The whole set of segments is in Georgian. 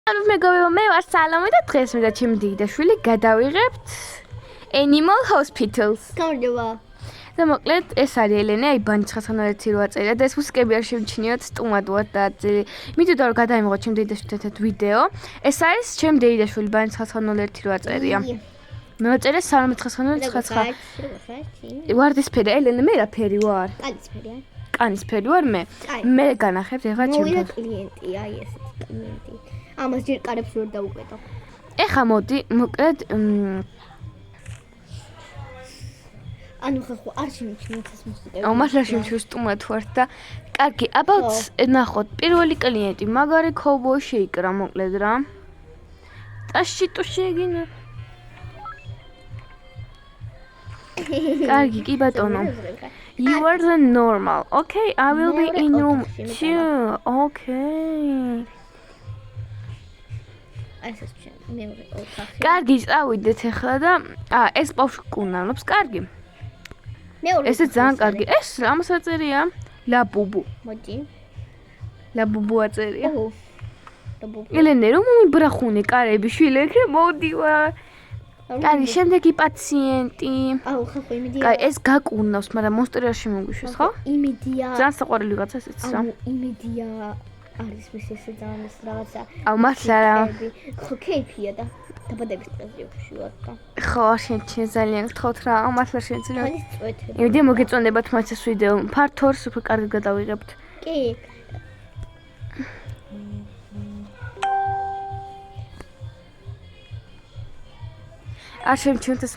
მეგობრებო, მე ვარ სალომე და დღეს მე და ჩემი დედაშვილი გადავიღებთ Animal Hospitals. გამარჯობა. და მოკლედ ეს არის ელენე, აი ბანის ხასანალეთი რო აწერია და ეს მუსიკები არ შევჩინიოთ სტუმად ვარ და მითხრა რომ გადაიმიღოთ ჩემი დედაშვილთან ერთ ვიდეო. ეს არის ჩემი დედაშვილი ბანის ხასანალეთი რო აწერია. მე ვაწერე სალომე ხასანალეთი 99. ვარდისფერი ელენე მე რა ფერი ვარ? კანისფერია. კანისფერი ვარ მე. მე განახებთ ეხლა ჩემს კლიენტი, აი ეს კლიენტი. ამას ჯერ კარებს ვერ დაუკვეთო. ეხლა მოდი, მოკლედ ანუ ხო არ შემიჩნევთ ეს მუსიკები. აუ მართლა შემჩნევს სტუმად ვარ და კარგი, აბათ ნახოთ, პირველი კლიენტი მაგარი ქოუბოი შეიკრა მოკლედ რა. ტაშიტო შეგინა. კარგი, კი ბატონო. You are the normal. Okay, I will be in room 2. Okay. ეს მეორე ოთახი. კარგი, წავიდეთ ახლა და ეს ბავშვი კუნალობს, კარგი. ესე ძალიან კარგი. ეს რამას აწერია? ლაბუბუ. მოდი. ლაბუბუ აწერია. ოჰ. ლაბუბუ. ელენე, რომ მომიბრახუნე კარები შვილები, მოდივარ. კარგი, შემდეგი პაციენტი. აუ, ხო, იმედია. კაი, ეს გაკუნავს, მაგრამ მონსტერი არ შემოგვიშვეს, ხო? იმედია. ძალიან საყვარელი ვიღაცა ესეც რა. აუ, იმედია არის მის ესე ძალიან ეს რაღაცა. აუ, მართლა რა. ხო, კეიფია და დაბადების დღეზე ვშივარ და. ხო, შენ ძალიან გთხოვთ რა, აუ, მართლა შეიძლება. ხალის წვეთები. იმედია მოგეწონებათ მათ ეს ვიდეო. Part 2-ს უფრო კარგად გადავიღებთ. კი. არ შემჩნევთ ეს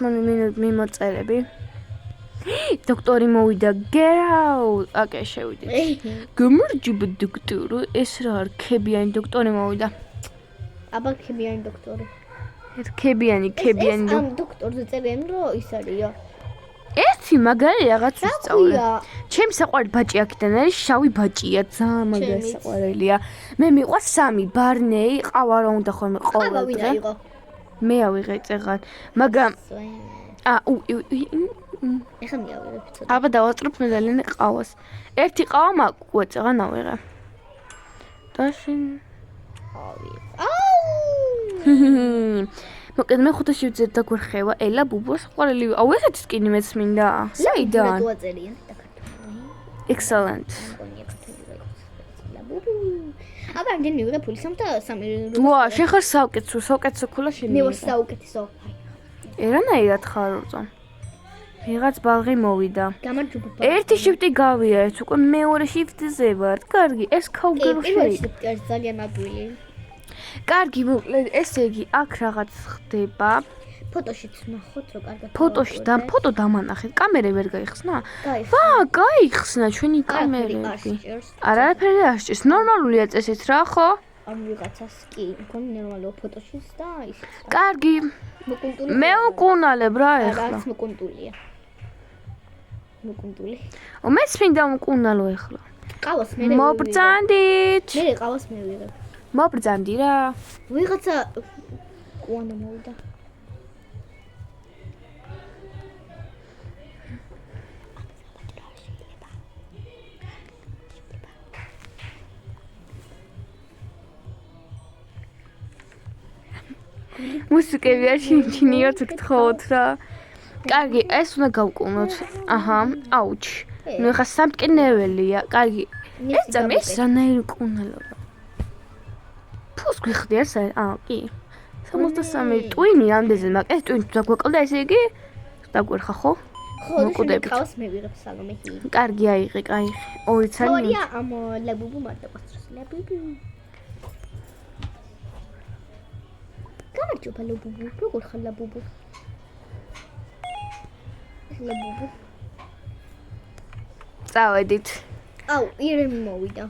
მიმოწერები. დოქტორი მოვიდა, get out. აკე შევიდეთ. გამარჯობა დოქტორო, ეს რა არ ქებიანი დოქტორი მოვიდა. აბა ქებიანი დოქტორი. ქებიანი ეს ამ დოქტორზე წერენ რომ ის არისო. ერთი მაგარი რაღაც ვისწავლე. ჩემი საყვარელი ბაჭი აქედან არის, შავი ბაჭია, ძალიან მაგარი საყვარელია. მე მიყვარს სამი, ბარნეი, ყავა რა უნდა ხოლმე ყოველ დღე. მე ავიღე წეღან, მაგრამ ეხლა მიავიღებ ცოტა. აბა დავაწყრებ მედალენე ყავას. ერთი ყავა მაქვს წეღან ავიღე. და შენ მოკლედ მე ხუთაში ვიძებ და გვერხევა ელა ბუბოს ყვარელი. აუ ესეც სკინი მეც მინდა. საიდან? Excellent. აბა ამჯერ მივიღე ფული 3 ვა, შენ ხარ საუკეთესო ქულა შენ. მე ვარ საუკეთესო. ერანაირად ხარ უწო. ვიღაც ბალღი მოვიდა. გამარჯობა. ერთი შიფტი გავიარეთ, უკვე მეორე შიფტზე ვარ. კარგი, ეს ქაუგერო შეიძლება. ეს ძალიან ადვილი. კარგი, მოკლედ, ესე იგი, აქ რაღაც ხდება. ფოტოშიც ნახოთ, რომ კარგად. ფოტოში და ფოტო დამანახეთ. კამერა ვერ გაიხსნა? ვა, გაიხსნა ჩვენი კამერები. არაფერი არ სჭირს. ნორმალულია წესით რა, ხო? ამ ვიღაცას კი, მგონი ნორმალია ფოტოშიც და ისიც. კარგი. მე უკუნალებ რა ეხლა. რაც მოკუნტულია. მოკუნტული. მეც მინდა უკუნალო ეხლა. ყავას მე მობრძანდით. მე ყავას მე ვიღებ. მობრძანდი რა. ვიღაცა ყუანა მოვიდა. მუსიკები არ შემჩნიოთ გთხოვთ რა. კარგი, ეს უნდა გავკუნოთ. აჰა, აუჩ. ნუ ხა სამტკინეველია. კარგი. ეს ძამე ეს რანაირი კუნალობა. ფუს გვიხდია კი. 63 ტვინი რამდენზე მაგ ეს ტვინი დაგვეკლდა ესე იგი? დაგვერხა ხო? ხო, მოკუდები. ყავს მე ვიღებ სალომე. კარგი აიღე, კაი. ორი ცალი. ორია ამ ლაბუბუ მარდა ყავს. ლაბუბუ. გამარჯობა ლაბუბუ. როგორ ხარ ლაბუბუ? ლაბუბუ. წავედით. აუ, ირემი მოვიდა.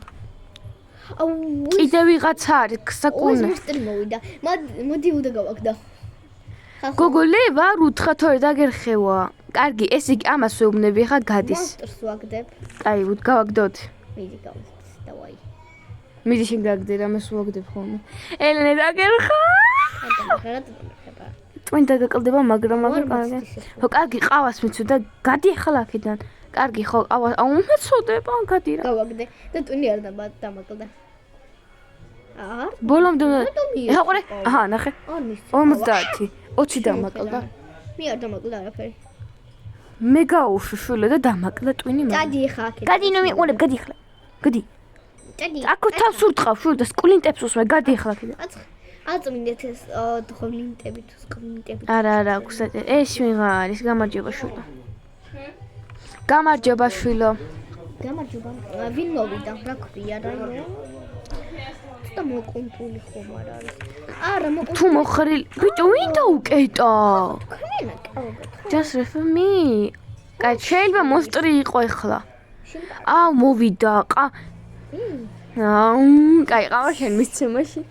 აუ, კიდე ვიღაცა არის საკუნა. მოსტერი მოვიდა. მოდი უდა გავაკდა. გოგოლე ვარ უთხრა თორე დაგერხევა. კარგი, ეს იგი ამას ვეუბნები ხა გადის. მონსტერს ვაგდებ. აი, გავაგდოთ. მიდი გავაგდეთ. დავაი. მიდი შენ გაგდე რამას ვაგდებ ხოლმე. ელენე დაგერხა. ტვინდა გაკლდება, მაგრამ კარგი. ხო, კარგი, ყავას მიცუ და გადი ახლა აქედან. კარგი, ხო, ყავა, აუ მეცოდება, გადი რა. გავაგდე და ტვინი არ დამაკლდა. არ ბოლომდე ეხა ყურე აჰა ნახე არ მის 50 20 დამაკლდა მე არ დამაკლდა არაფერი მე გაუშუშულე და დამაკლდა ტვინი დადი ხა აქეთ გადი ნუ მიყურებ გადი ხლა გადი დადი აქ თავს ურტყავ შულ და სკვლინტებს უსმე გადი ხლა კიდე აწმინდეთ ეს დხოლინტები თუ სკვლინტები არა გუსატე ეს ვიღა არის გამარჯობა შვილო გამარჯობა შვილო გამარჯობა ვინ მოვიდა რა ქვია რა და მოკუნთული ხომ არ არის არა მოკუნთული თუ მოხრილი ბიჭო ვინ დაუკეტა ქნენა კავაგა just for me კაი შეიძლება მონსტრი იყო ეხლა აუ მოვიდა კაი ყავა შენ მისცემაში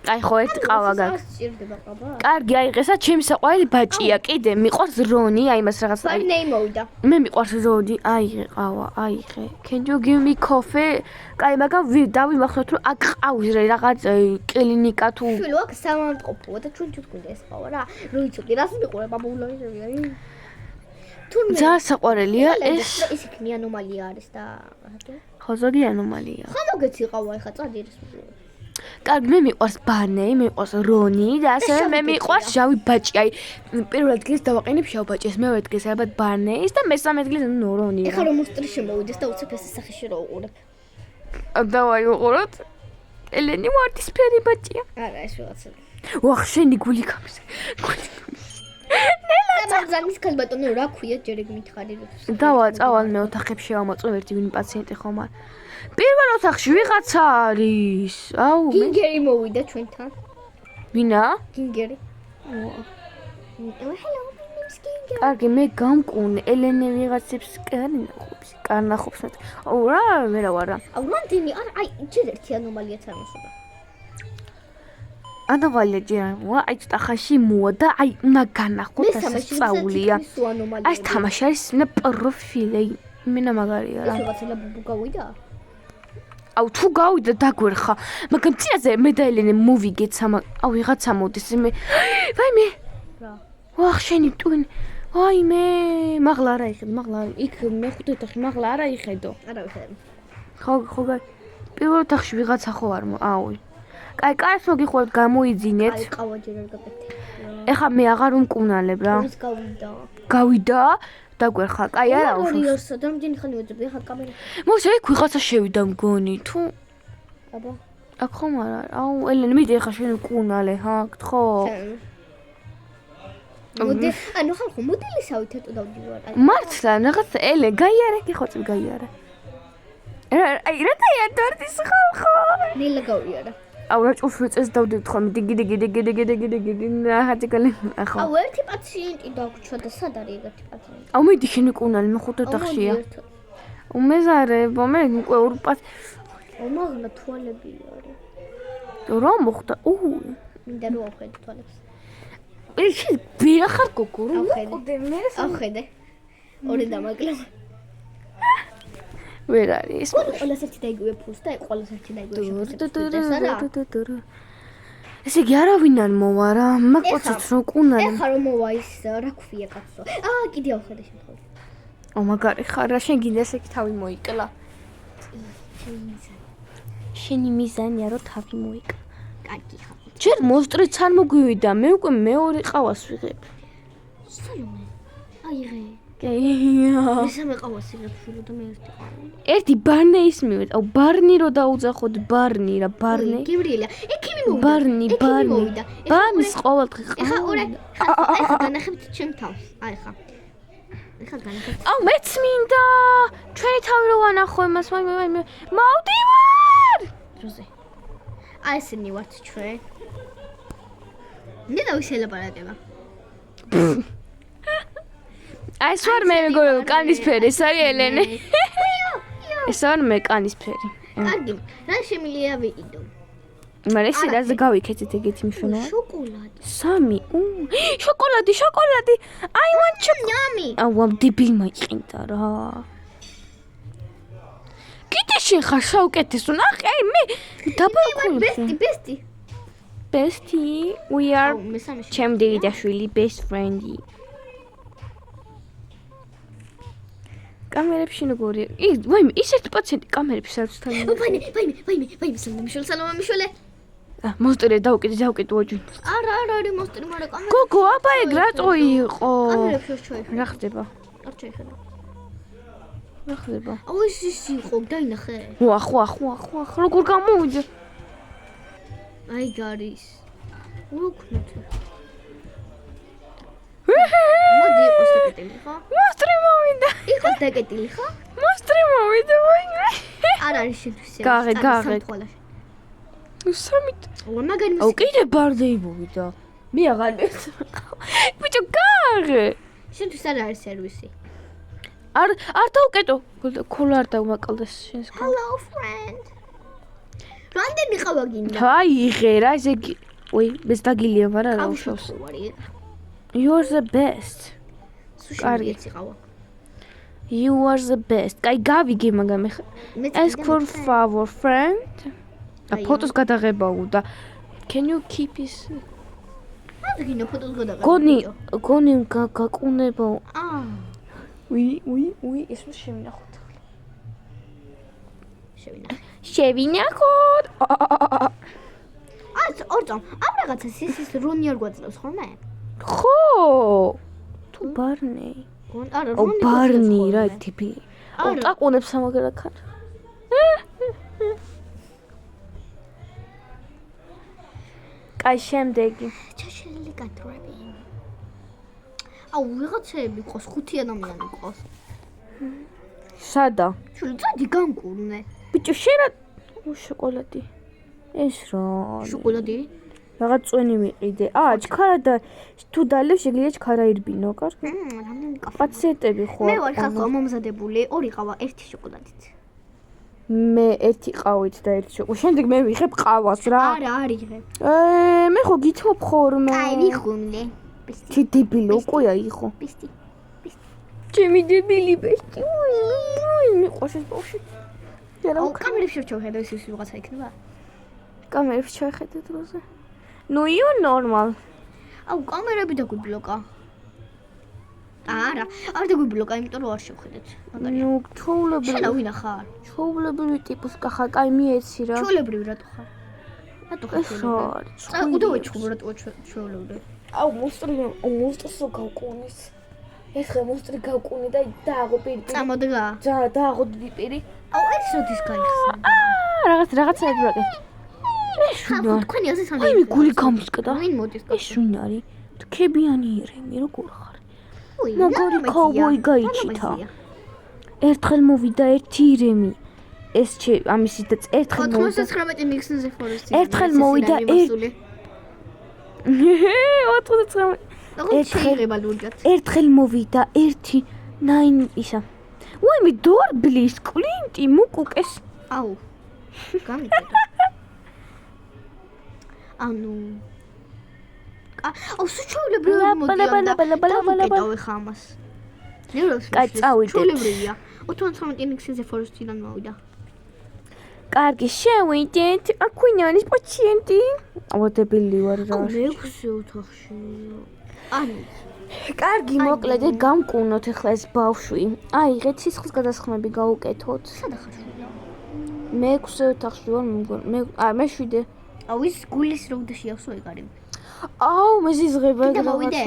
კაი ხო ერთი ყავა გაქვს სჭირდება ყავა კარგი აიღესა ჩემი საყვარელი ბაჭია კიდე მიყვარს რონი აი მას რაღაც აი ნეი მოვიდა მე მიყვარს რონი აიღე ყავა აიღე can you give me coffee კაი მაგრამ დავიმახსოვთ რომ აქ ყავს რაღაც კლინიკა თუ შვილო აქ სამავტყოფოა და ჩვენ თვითონ ეს ყავა რა რო იცოდი რას მიყურებ აბულოიდები აი თურმე ძალიან საყვარელია ეს ის იქნი ანომალია არის და ხო ზოგი ანომალია ხა მოგეცი ყავა ეხა წადი ეს კარგი მე მიყვარს ბანე მიყვარს რონი და ასევე მე მიყვარს შავი ბაჭი აი პირველ ადგილს დავაყენებ შავ ბაჭის მეორე ადგილს ალბათ ბანეს და მესამე ადგილს რონი ეხა რომ მოსტრი შემოვიდეს და უცებ ეს სახეში რო უყურებ დავაი უყუროთ ელენი ვარდისფერი ბაჭია არა ეს რაღაცა ვახ შენი გული გამის ზანის ქალბატონო რა ქვია ჯერ ეგ მითხარი რომ დავაწავალ მე ოთახებში შევამოწმე ერთი ვინ პაციენტი ხომ არ პირველ ოთახში ვიღაცა არის აუ მე გინგერი მოვიდა ჩვენთან ვინა გინგერი hello skin კარგი მე გამკუნე ელენე ვიღაცებს კარნახობს აუ რა მე რა ვარა აუ მანდინი აი ჯერ ერთი ანომალია წარმოსება ანომალია ჯერა აი წახაში მოა და აი უნდა განახო და სწავლია აი თამაში არის მე პროფილი მენა მაგარია რა ეს რაღაცა ბუბუ გავიდა აუ თუ გავიდა დაგვერხა მაგრამ წინაზე მე და ელენე მოვიგეთ აუ ვიღაცა მოდის მე ვაი მე რა ვახ შენი ტვინი ვაი მე მაღლა არა იხედო მაღლა იქ მეხუთე ოთახში მაღლა არა იხედო არა ვიხედე ხო პირველ ოთახში ვიღაცა ხო არ აუ კაი კარს მოგიხوارთ გამოიძინეთ აი ყავა ჯერ არ გაკეთე ეხა მე აღარ უმკუნალებ რა ის გავიდა დაგვერხა კაი არა უშავს და რამდენი ხანი ვეძებ ეხა კამერა მოსე იქ ვიღაცა შევიდა მგონი თუ აბა აქ ხომ არა აუ ელენე მიდი ეხა შენ უკუნალე ჰა გთხო ანუ ხალხო მოდელისავით ეტო დავდივარ მართლა რაღაც ელე გაიარა გიხოცი გაიარა აი რა დაიადორდის ხალხო ნელა გავიარა აუ რა ჭუშვიწეს დავდივთ ხომ დიდი ნახატიკალი ახო აუ ერთი პაციენტი დაგვრჩა და სად არის ეგეთი პაციენტი აუ მიდი შენ უკუნალი მე ხუთე ოთახშია უმეზარებო მე უკვე ორ მაგნა თვალები არის რა მოხდა მინდა რომ ახედე თვალებს ეს ვერა ხარ გოგო რომ ახედე მე ახედე ორი დამაკლო ვერ არის ყველას ერთი დაიგივე ფულს და ყველას ერთი დაიგივე შეფასება ესე იგი არავინ არ მოვა რა მაგოციც რო კუნარი ეხა რომ მოვა ის რა ქვია კაცო კიდე ახედე შემთხვევით მაგარი ხარ რა შენ გინდა ესე იგი თავი მოიკლა შენი მიზანია რომ თავი მოიკლა კარგი ხარ ჯერ მოსტრიც არ მოგვივიდა მე უკვე მეორე ყავას ვიღებ სალომე აიღე კაია მესამე ყავას ვიღებ შულო და მე ერთი ყავა ერთი ბარნე ის მივედა აუ ბარნი რო დაუძახოთ ბარნი რა ბარნე გიბრიელა ექიმი მოვიდა ბარნი ბარნის ყოველდღე ეხა ორე ეხა განახებთ ჩემ თავს აი ხა ეხა განახებთ აუ მეც მინდა ჩვენი თავი რო ვანახო იმას ვაი მოვდივარ როზე აი ესენი ვართ ჩვენ ნედა ვისელაპარაკება აი ეს ვარ მე მეგობრებო კანისფერი ეს არის ელენე ეს არ მე კანისფერი კარგი რა შემიძლია ვიყიდო მაგრამ ეს რაზე გავიქეთეთ ეგეთი მნიშვნელობა შოკოლადი სამი შოკოლადი I want chocolate აუ დებილმა იყინდა რა კიდე შენ ხარ საუკეთესო ნახე აი მე დაბალკული ბესტი we are ჩემ დედაშვილი best friend კამერებში როგორია? ვაიმე, ის 1% კამერებში არ ვსთან. ვაიმე, სალომა მიშველე. მოსტრი დავკიდე ოჯი. არა, მოსტრი, მაგრამ კამერა. გოგო, აბა ეგ რატო იყო? კამერებში შეხედე. რა ხდება? არ შეხედე. რა ხდება? აუ ის იყო, დაინახე. ხვა, როგორ გამოვიდა? აი გარის. უკნოთ. მოდი იყოს დაკეტილი ხო? მოსტრი მოვიდა. იყოს დაკეტილი ხო? მოსტრი მოვიდა, ვაიმე. არ არის შეთვის. გაღე. სამით. მაგარი აუ კიდე ბარდეი მოვიდა. მე აღარ მესმე. ბიჭო, გაღე. შეთვის არ არის სერვისი. არ დავკეტო. ქოლა არ დავმაკალდეს შენს. Hello friend. რამდენი ყავა გინდა? აი იღე რა ესე კი. ой, без დაგილია ვარა რა უშავს. You're the best. კარგი ყავა. You are the best. კაი გავიგე მაგამ ეხა. Ask for favor friend. და ფოტოს გადაღებაო და can you keep his აგინო ფოტოს გადაღება. გონი გაკუნებაო. უი, ეს რო შევინახოთ. შევინახოთ. ორწამ, ამ რაღაცას ის რონი არ გვაძლევს ხოლმე? ხო. თუ ბარნი. არა, რონი. ბარნი რა ტიპი. აყუნებს ამაგერაკან. კაი შემდეგი. ჩაშლილი კადრები. აუ ვიღაცები ყავს 5 ადამიანი ყავს. სადა? შულწადი განკურნე. ბიჭო შენ რა შოკოლადი. ეს რა? შოკოლადი? რაღაც წვენი მიყიდე. ჩქარა და თუ დალევ შეგიძლია ჩქარა ირბინო, კარგი? რამდენი კაფე? პაციენტები ხო? მე ვარ ხალხო მომზადებული 2 ყავა 1 შოკოლადით. მე 1 ყავით და 1 შოკოლადი. შემდეგ მე ვიღებ ყავას რა. არა, არ იღებ. მე ხო გითხოვ ხოლმე. აი, ვიხუნე. ჩი დებილი უკუია იყო. პისტი. ჩემი დებილი პისტი. მიყვარს ეს ბავშვი. აუ, კამერებში შევხედე ის ვიღაცა იქნება? კამერებში შევხედე დროზე. ნუ იუ ნორმალ. აუ, კამერები დაგვიბლოკა. არა, არ დაგვიბლოკა, იმიტომ რომ არ შევხედეთ. ნუ ჩაულებრივი. შენა ვინა ხარ? ჩაულებრივი ტიპის კახა, კაი მიეცი რა. ჩაულებრივი რატო ხარ? რატო ხარ? უდავე ჩხუბ რატო ჩაულებრივი? აუ, მოსტრისო გავკუნის. ეს ხე მოსტრი გავკუნე და დააღო პირი. წამოდგა. დააღო პირი. აუ, ეს როდის გაიხსნა? რაღაცა ებრაკეთ. ხალხო, თქვენი აზრით აი მე გული გამსკდა. ვინ მოდის? ეს ვინ არის? თქებიანი ირემი, როგორ ხარ? მაგარი კაუბოი გაიჩითა. ერთხელ მოვიდა ერთი ირემი. ეს ამისი და ერთხელ მოვიდა. 99 ნიქსენზე ფორესტი. ერთხელ მოვიდა 99. ერთხელ მოვიდა 1 ისა. ვაიმე დორბლის კლინტი მუკუკეს. აუ. გამიწედა. ანუ აუ სუჩულებრივი მოდიოდა. დავიკეტავ ხა ამას. კაი წავიდეთ. ჩულებრივია. 99 ნიქსენზე ფორესტიდან მოვიდა. კარგი შევიდეთ. აქვინანის პაციენტი. ოდებელი ვარ რა. მე 6 ოთახში. ანუ კარგი მოკლედ გამკუნოთ ახლა ეს ბავშვი. აიღეთ სისხლის გადასხმები გაუკეთოთ. სადა ხარ? მე 6 ოთახში ვარ მე 7. აუ ის გულის როუდაში ავსო ეგარი. აუ მე ზიზღება კიდე მოვიდე?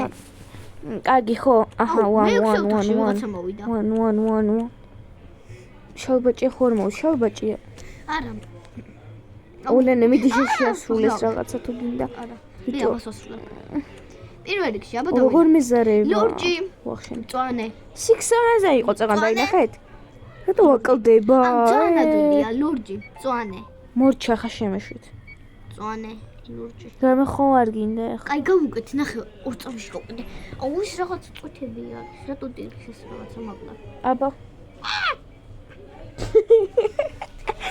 კარგი ხო? აჰა 1 შავბაჭი ხორმო, შავბაჭია. არა. ოლენე მიდი შეასრულეს რაღაცა თუ გინდა. არა. მე ავასასრულე. პირველ რიგში აბა როგორ მეზარება? ლურჯი. ვახშენ. მწვანე. სიქსარაზე იყო წაღან დაინახეთ? რატო ვაკალდება? მწვანადია ლურჯი, მწვანე. მორჩა ხა შემეშვით. მწვანე, ლურჯი. რამე ხო არ გინდა ახლა? კაი გავუკეთ, ნახე, 2 წამში გავყიდე. აუ ის რაღაც წუთები არის. რატო დიხს ეს რაღაცა მაგლა? აბა.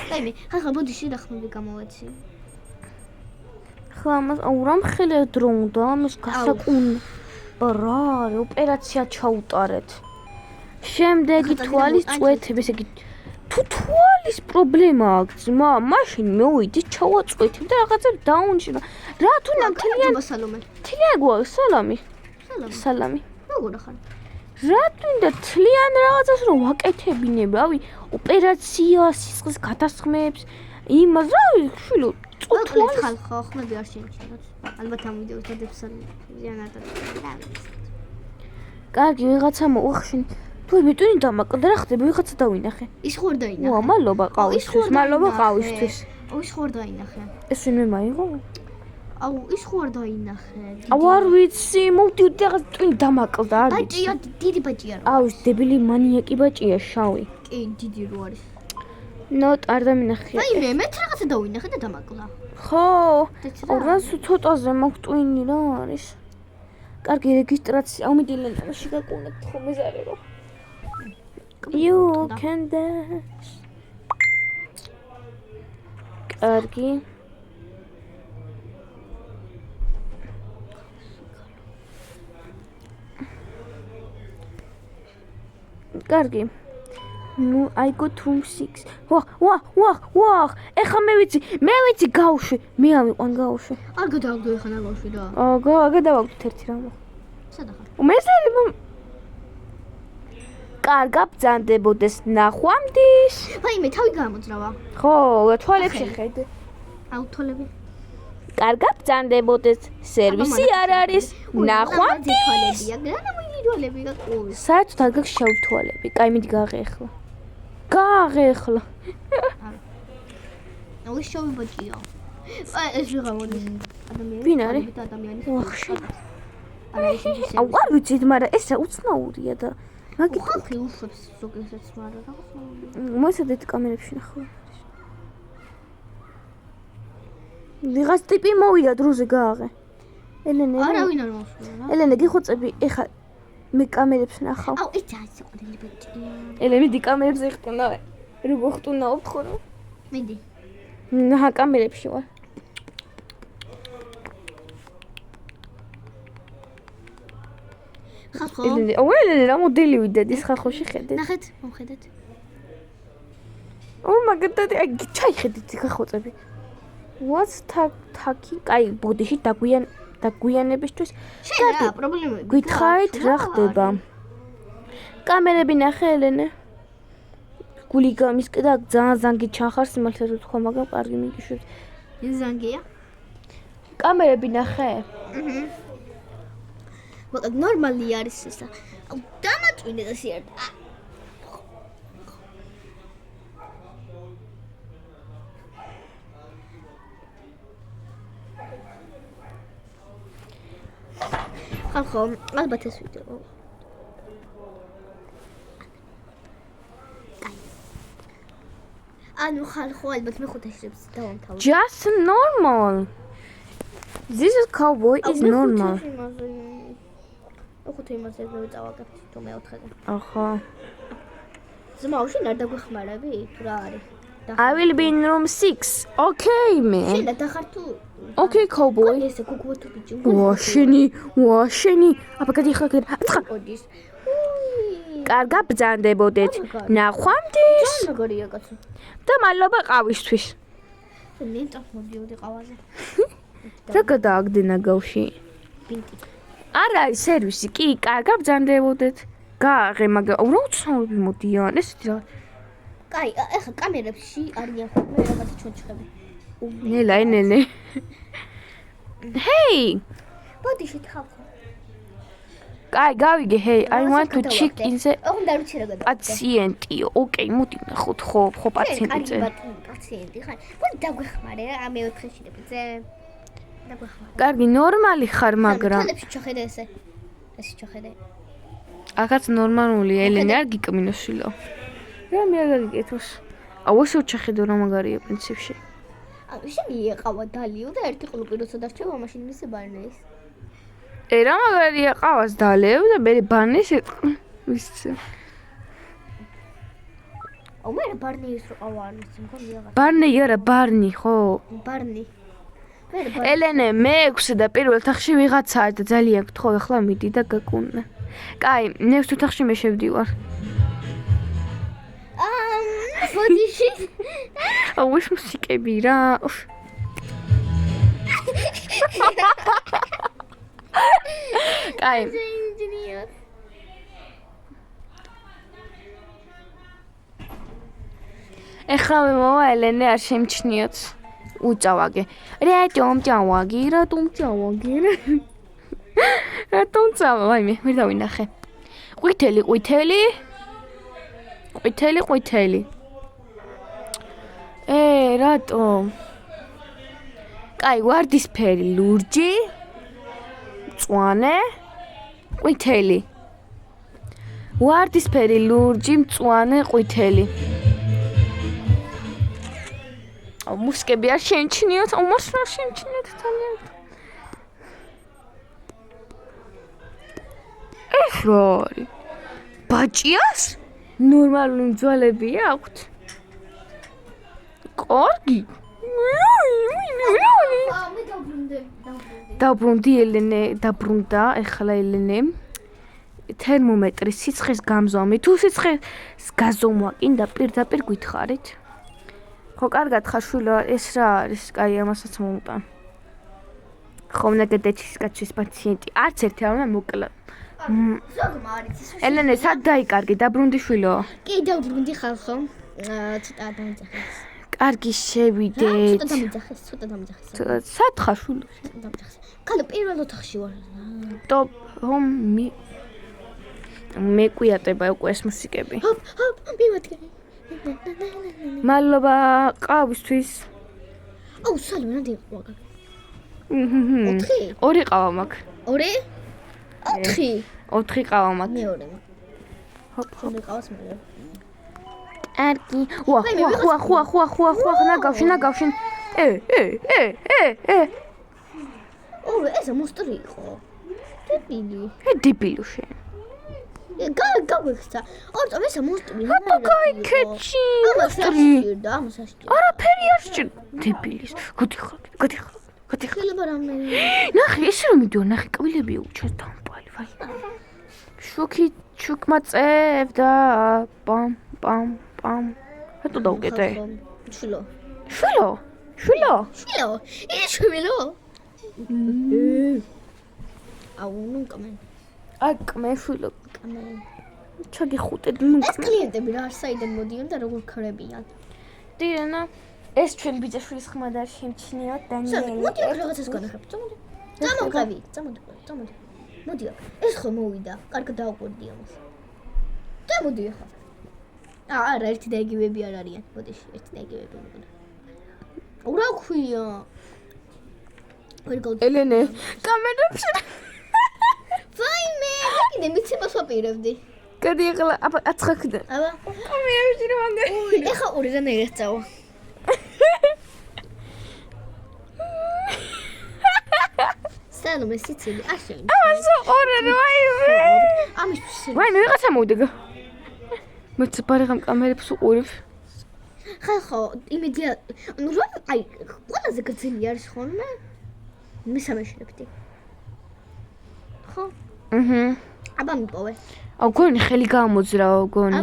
დაიმე, ხახა მოდი შედახმები გამოვეცი. ხა მას აურამ ხელე დრო უნდა ამის გასაკუნ. რა, ოპერაცია ჩაუტარეთ. შემდეგი თვალის წვეთები, ესე იგი თუ თვალის პრობლემა აქვს, მაშინ მოვიდი ჩავაწვეთებ და რაღაცა დაუნჯება. რა თუ ნამდვილად სალომე. თილია გვა სალამი. სალამი. სალამი. როგორ ხარ? რატომ და თლიან რაღაცას რომ ვაკეთებინებ, რავი, ოპერაცია, სისხლის გადასხმებს, იმას, რავი, შვილო, წუთლებს ხალხო, ხმები არ შეიმჩნევთ. ალბათ ამ ვიდეოს დადებს ზიანად. კარგი, ვიღაცა მოახშენ. თუ მეტყვი დამაკლდა რა ხდება, ვიღაცა დავინახე. ის ხوار დაინახე. ვა, მადლობა ყავისთვის, მადლობა ყავისთვის. აუ, ის ხوار დაინახე. ეს ვინმე მაიღო? აუ, ის ხوار დაინახე. აუ, არ ვიცი, მოვდი რაღაც ტვინი დამაკლდა, არ ვიცი. ბაჭია, დიდი ბაჭია რა. აუ, დებილი მანიაკი ბაჭია, შავი. კი, დიდი რო არის. ნოტ არ დამინახე. აი მე რაღაცა დავინახე და დამაკლა. ხო, აუ, რას ცოტაზე მოვტვინი რა არის. კარგი რეგისტრაცია, ამიტომ ლენაში გაკუნეთ ხომ ეზარეო. You can dance. კარგი. კარგი. Ну, I got room 6. ვაჰ. ეხა მე ვიცი გავშვი. მე ამიყვან გავშვი. არ გადავაგდო ეხა ნაგავშვი რა. გადავაგდოთ ერთი რამ. სადა ხარ? მეზალება კარგა ბრძანდებოდეს ნახვამდის. აი მე თავი გამოძრავა. ხო, თვალებში ხედ. აუ თვალები. კარგა ბრძანდებოდეს სერვისი არ არის. ნახვამდის. რა მოიდი თვალები გაკუვის. საერთოდ არ გაქვს შავი თვალები. კაი მიდი გააღეხლა. გააღეხლა. აუ შავი ბაჭია. აი ეს ვიღა მოდის. ადამიანი. ვინ არის? ადამიანის. ვახში. არა ის ის. აუ არ ვიცი, მაგრამ ეს უცნაურია და მაგით ხალხი უშვებს ზოგადად მაგრამ რაღაცა. მოსადეთ კამერებში ნახო. ვიღაც ტიპი მოვიდა დროზე გააღე. ელენე. არავინ არ მოსულა რა. ელენე გიხოცები, ეხა მე კამერებს ნახავ. აუ ეს არის სიყვარული ბაჭია. ელენე დი კამერებს ეხტუნავ. როგორ ხტუნავ ხო? მიდი. ნახა კამერებში ვარ. ხალხო. ელენე რა მოდელი ვიდედის ხალხოში ხედეთ. ნახეთ, მომხედეთ. მაგათად აი ჩაიხედით ხალხოწები. What's taki? Კაი, ბოდიში დაგვიანებისთვის. კარგი, პრობლემები. გითხარით რა ხდება? კამერები ნახე ელენე. გული გამისკდა ძალიან ზანგი ჩახარს იმალთა რო თქვა, მაგრამ კარგი მიგიშვებს. ის ზანგია? კამერები ნახე? მაგრამ ნორმალი არის ისა. აუ დამატვინე და სიარდ. ხალხო, ალბათ ეს ვიდეო. ანუ ხალხო, ალბათ მე ხუთაშებს დავამთავრე. Just normal. This is cowboy is normal. ოხუთი იმაზე დავწავაგებთ თუ მეოთხეზე. ახლა. ზმაუში არ დაგვეხმარები თუ რა არის? I will be in room 6. Okay, man. შენ დახარ თუ? Okay, cowboy. ესე გუგუა თუ ბიჭი. ვაშენი. აბა გადიხარ. ოდის. კარგა ბრძანდებოდეთ. ნახვამდის. როგორია კაცო? და მადლობა ყავისთვის. ნენტა მოდიოდი ყავაზე. რა გადააგდე ნაგავში? პინკი. არა, სერვისი კი, კარგა ბრძანდებოდეთ. გააღე, მაგრამ რა უცნაურები მოდიან, ესეთი რა. კაი, ეხა კამერებში არიან ხოლმე რაღაცა ჩონჩხები. ნელაინენე. Hey! ბოდი შეხავ. კაი, გავიგე, hey, I want to check in the ოღონდ არ ვიცი რა გადავიდე. პაციენტიო. Okay, მოდი ნახოთ, ხო პაციენტზე. პაციენტი ხარ. მოდი დაგვეხმარე რა, მეოთხეში დაბიძე. დაგვეხმარე. კარგი, ნორმალი ხარ, მაგრამ თვალებში ჩახედე ესე. ესე ჩახედე. აქაც ნორმალურია, ელენე არ გიკმინოს შილო. რა მე არ გაგიკეთოს. აუ, ესე ჩახედო რა მაგარია პრინციპში. ანუ შენი ეყავა დალიო და ერთი ყლუპი როცა დარჩება, მაშინ მისე ბარნეის. რა მაგარია ყავას დალევ და მე ბარნეს ვიცი. აუ მე ბარნეის რო ყავა არ ვიცი, მგონი რაღაც. ბარნი არა, ბარნი, ხო. ბარნი. ელენე, მე-6 და პირველ თახში ვიღაცაა და ძალიან გთხოვ, ახლა მიდი და გაკუნე. კაი, მე-6 თახში მე შევდივარ. ბოდიში. აუ, ეს მუსიკები რა. კაი. ეხლა მე მოვა ელენე არ შემჩნიოთ. უწავაგე. რატომ წავაგი? რატომ წავა? ვაიმე, ვერ დავინახე. ყვითელი. რატომ? კაი, ვარდისფერი, ლურჯი, მწვანე, ყვითელი. ვარდისფერი, ლურჯი, მწვანე, ყვითელი. მუსკები არ შემჩნიოთ, მას რა შემჩნიოთ ძალიან. ეს რა არის? ბაჭიას? ნორმალური მძვალები აქვთ? კარგი. დაბრუნდი ელენე, დაბრუნდა ეხლა ელენე. თერმომეტრის სიცხეს გამზომი. თუ სიცხეს გაზომვა კიდე პირდაპირ გითხარით. ხო, კარგად ხაშვილო, ეს რა არის? კაი, ამასაც მომუტან. ხომ ნაგადეჩის კაცის პაციენტი. არც ერთი არ უნდა მოკლა. ელენე, სად დაიკარგი? დაბრუნდი შვილო? კი, დაბრუნდი ხალხო. ცოტა დამიძახეს. კარგი შევიდეთ. ცოტა დამიძახეს. სად ხაშვილო? კალო პირველ ოთახში ვარ. ტოპ ჰომ მე კვიატება უკვე ეს მუსიკები. ჰოპ, მივადგე. მადლობა ყავისთვის. აუ, სალმე რანდი ყვა. 4? 2 ყავა მაქვს. 2? 4? 4 ყავა მაქვს. მეორე. ჰოპ, ხომ ყავს მე. კარგი. ხუა, ნაგავში. ოუ, ეს მოსტრი იყო. დებილი. დებილო შენ. გავიხსა. ორწო ეს მოსტრი. აბა გაიქეჩი. მოსტრი. არაფერი არ სჭირდა. დებილის. გოდიხარ. შეიძლება რამე. ნახე, ესე რომ მიდიო, ნახე, კბილები უჩეს დამპალი, ვაი. შუქმა წევდა. პამ. რატო დავუკეთე? შვილო. ის შვილო. აუ, ნუ კამე. აკმე შვილო. კამე. ჩაგიხუტეთ, ნუ. ეს კლიენტები რა საიდან მოდიან და როგორ ქრებიან? დიანა, ეს ჩვენ ბიძაშვილის ხმა და შემჩნიოთ დანიელი. მოდი რაღაცას განახებ. წამოდი. მოდი. ეს ხო მოვიდა. კარგად დააკვირდი ამას. მოდი ახლა. არა, ერთი და იგივეები არ არიან. მოდი, ერთი და იგივეები მოგონა. რა ქვია? ელენე, კამერებში. ვაიმე, კიდე მიცემას ვაპირებდი. გადი ახლა, აბა აცხრა. აბა, კამერებში რა მანდე. ეხა ორი და ნერეწავა. სანომე სიცილი, აშენ. ამასო ორე ვაიმე. ამისთვის. ვაიმე, ვიღაცა მოვიდგა. მეც პარიღამ კამერებს უყურებ. ხალხო, იმედია, ნუ რა, აი, ყველაზე გრძელი არის ხოლმე? მესამე შევდი. ხო? აბა მიპოვე. აუ, გონი ხელი გამოძრაო, გონი.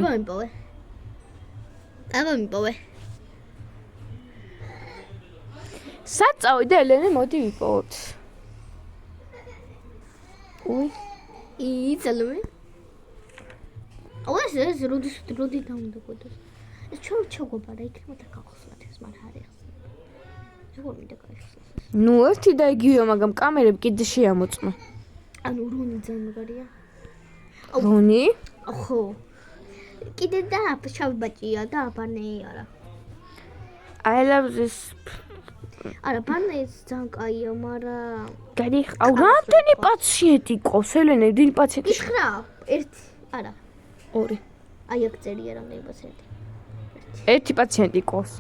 აბა მიპოვე. სად წავიდე ელენე, მოდი ვიპოვოთ. იცალმე. ეს როდი დაუნდა გოდეს. ეს ჩაგვაბარა იქნება და გავხსნათ ეს მაგრამ არ ეხსნა. როგორ მინდა გაიხსნას. ნუ ერთი და იგივე, მაგრამ კამერები კიდე შეამოწმა. ანუ რონი ძალიან მაგარია. რონი? ხო. კიდე და შავი ბაჭია და აბანე არა. I love this. არა, ბანე ძალიან კაია, მაგრამ გადი, აუ, რამდენი პაციენტი ყავს, ელენე, დიდი პაციენტი. 9, 1, არა. 2. აი აქ წერია რამდენი პაციენტი. 1 პაციენტი ყავს.